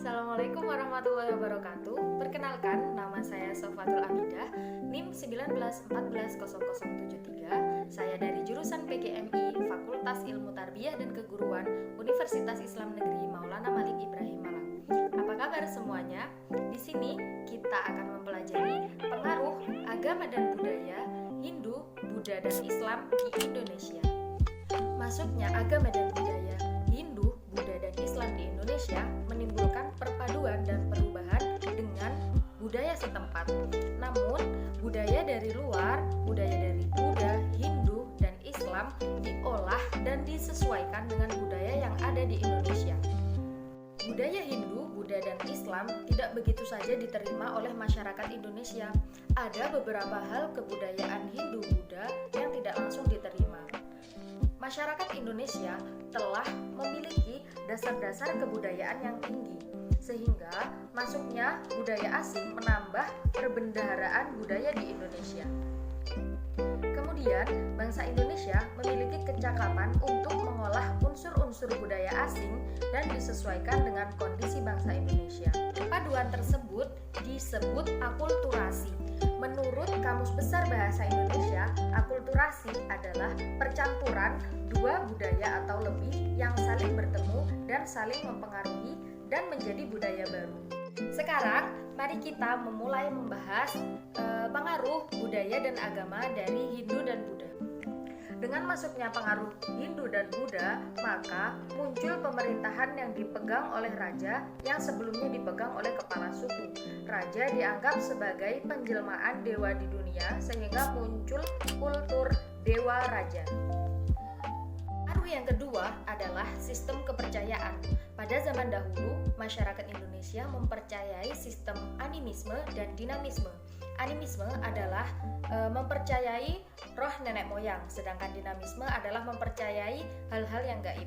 Assalamualaikum warahmatullahi wabarakatuh. Perkenalkan, nama saya Sofatul Amidah, NIM 19140073. Saya dari jurusan PGMI, Fakultas Ilmu Tarbiyah dan Keguruan, Universitas Islam Negeri Maulana Malik Ibrahim Malang. Apa kabar semuanya? Di sini kita akan mempelajari pengaruh agama dan budaya Hindu, Buddha, dan Islam di Indonesia. Masuknya agama dan budaya Hindu, Buddha, dan Islam di Indonesia menimbulkan perpaduan dan perubahan dengan budaya setempat. Namun, budaya dari luar, budaya dari Buddha, Hindu, dan Islam diolah dan disesuaikan dengan budaya yang ada di Indonesia. Budaya Hindu, Buddha, dan Islam tidak begitu saja diterima oleh masyarakat Indonesia. Ada beberapa hal kebudayaan Hindu, Buddha yang tidak langsung diterima. Masyarakat Indonesia telah memiliki dasar-dasar kebudayaan yang tinggi, sehingga masuknya budaya asing menambah perbendaharaan budaya di Indonesia. Kemudian, bangsa Indonesia memiliki kecakapan untuk mengolah unsur-unsur budaya asing dan disesuaikan dengan kondisi bangsa Indonesia. Paduan tersebut disebut akulturasi. Menurut Kamus Besar Bahasa Indonesia, akulturasi adalah percampuran dua budaya atau lebih yang saling bertemu dan saling mempengaruhi dan menjadi budaya baru. Sekarang, mari kita memulai membahas pengaruh budaya dan agama dari Hindu dan Buddha. Dengan masuknya pengaruh Hindu dan Buddha, maka muncul pemerintahan yang dipegang oleh raja yang sebelumnya dipegang oleh kepala suku. Raja dianggap sebagai penjelmaan dewa di dunia, sehingga muncul kultur dewa raja. Pengaruh yang kedua adalah sistem kepercayaan. Pada zaman dahulu, masyarakat Indonesia mempercayai sistem animisme dan dinamisme. Animisme adalah mempercayai roh nenek moyang, sedangkan dinamisme adalah mempercayai hal-hal yang gaib.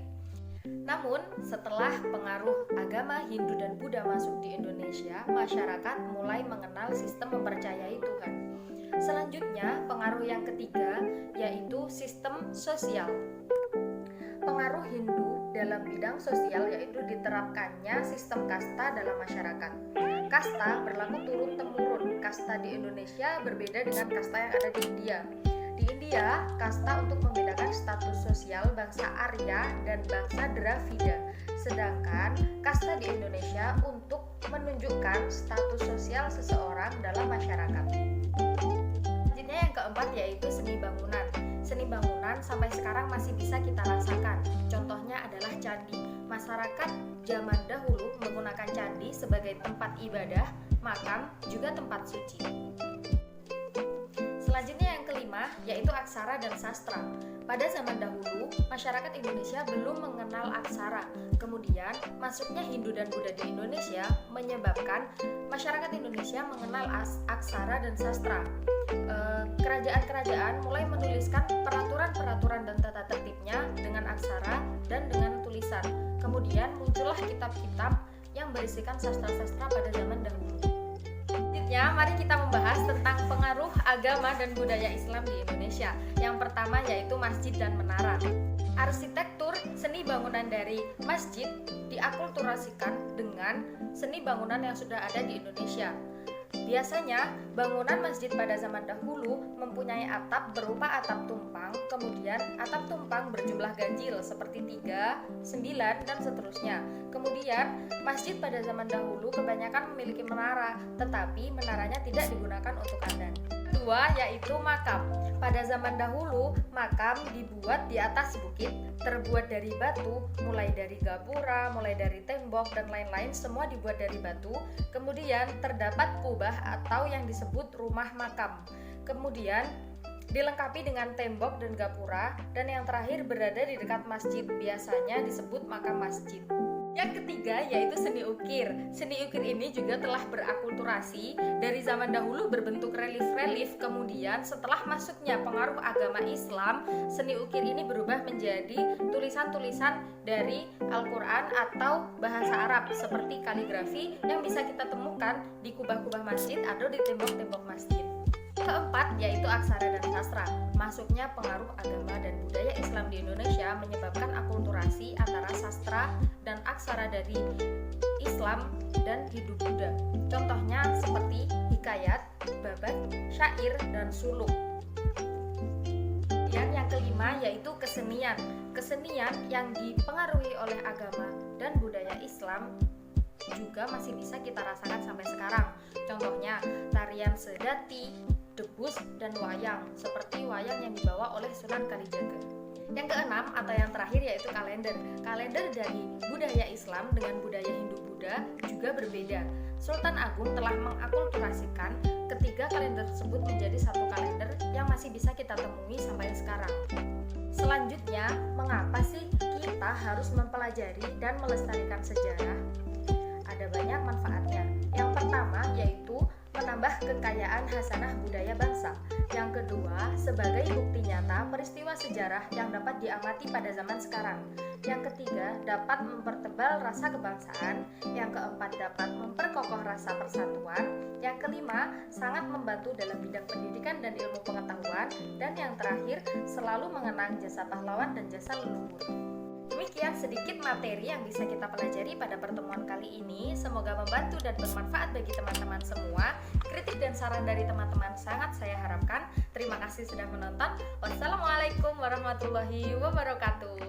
Namun, setelah pengaruh agama Hindu dan Buddha masuk di Indonesia, masyarakat mulai mengenal sistem mempercayai Tuhan. Selanjutnya, pengaruh yang ketiga yaitu sistem sosial. Pengaruh Hindu dalam bidang sosial yaitu diterapkannya sistem kasta dalam masyarakat. Kasta berlaku turun-temurun. Kasta di Indonesia berbeda dengan kasta yang ada di India. Di India, kasta untuk membedakan status sosial bangsa Arya dan bangsa Dravida. Sedangkan kasta di Indonesia untuk menunjukkan status sosial seseorang dalam masyarakat. Selanjutnya yang keempat yaitu seni bangunan. Seni bangunan sampai sekarang masih bisa kita rasakan. Contohnya adalah candi. Masyarakat zaman dahulu menggunakan candi sebagai tempat ibadah, makam, juga tempat suci. Selanjutnya yang kelima yaitu aksara dan sastra. Pada zaman dahulu, masyarakat Indonesia belum mengenal aksara. Kemudian, masuknya Hindu dan Buddha di Indonesia menyebabkan masyarakat Indonesia mengenal aksara dan sastra. Kerajaan-kerajaan mulai menuliskan peraturan-peraturan dan tata tertibnya dengan aksara dan dengan tulisan. Kemudian muncullah kitab-kitab yang berisikan sastra-sastra pada zaman dahulu. Selanjutnya, mari kita membahas tentang pengaruh agama dan budaya Islam di Indonesia. Yang pertama yaitu masjid dan menara. Arsitektur seni bangunan dari masjid diakulturasikan dengan seni bangunan yang sudah ada di Indonesia. Biasanya, bangunan masjid pada zaman dahulu mempunyai atap berupa atap tumpang, kemudian atap tumpang berjumlah ganjil seperti 3, 9, dan seterusnya. Kemudian, masjid pada zaman dahulu kebanyakan memiliki menara, tetapi menaranya tidak digunakan untuk adzan. Kedua, yaitu makam. Pada zaman dahulu, makam dibuat di atas bukit, terbuat dari batu, mulai dari gapura, mulai dari tembok, dan lain-lain, semua dibuat dari batu. Kemudian, terdapat kubah atau yang disebut rumah makam. Kemudian, dilengkapi dengan tembok dan gapura, dan yang terakhir berada di dekat masjid, biasanya disebut makam masjid. Yang ketiga yaitu seni ukir. Seni ukir ini juga telah berakulturasi dari zaman dahulu berbentuk relief-relief, kemudian setelah masuknya pengaruh agama Islam, seni ukir ini berubah menjadi tulisan-tulisan dari Al-Quran atau bahasa Arab seperti kaligrafi yang bisa kita temukan di kubah-kubah masjid atau di tembok-tembok masjid. Keempat yaitu aksara dan sastra. Masuknya pengaruh agama dan budaya Islam di Indonesia menyebabkan akulturasi antara sastra dan aksara dari Islam dan hidup Buddha. Contohnya seperti hikayat, babat, syair, dan suluk. Dan yang kelima yaitu kesenian. Kesenian yang dipengaruhi oleh agama dan budaya Islam juga masih bisa kita rasakan sampai sekarang. Contohnya tarian sedati, debus, dan wayang, seperti wayang yang dibawa oleh Sunan Kalijaga. Yang keenam atau yang terakhir yaitu kalender. Kalender dari budaya Islam dengan budaya Hindu-Buddha juga berbeda. Sultan Agung telah mengakulturasikan ketiga kalender tersebut menjadi satu kalender yang masih bisa kita temui sampai sekarang. Selanjutnya, mengapa sih kita harus mempelajari dan melestarikan sejarah? Ada banyak manfaatnya. Yang pertama yaitu menambah kekayaan hasanah budaya bangsa. Yang kedua, sebagai bukti nyata peristiwa sejarah yang dapat diamati pada zaman sekarang. Yang ketiga, dapat mempertebal rasa kebangsaan. Yang keempat, dapat memperkokoh rasa persatuan. Yang kelima, sangat membantu dalam bidang pendidikan dan ilmu pengetahuan. Dan yang terakhir, selalu mengenang jasa pahlawan dan jasa leluhur. Demikian sedikit materi yang bisa kita pelajari pada pertemuan kali ini. Semoga membantu dan bermanfaat bagi teman-teman semua. Kritik dan saran dari teman-teman sangat saya harapkan. Terima kasih sudah menonton. Wassalamualaikum warahmatullahi wabarakatuh.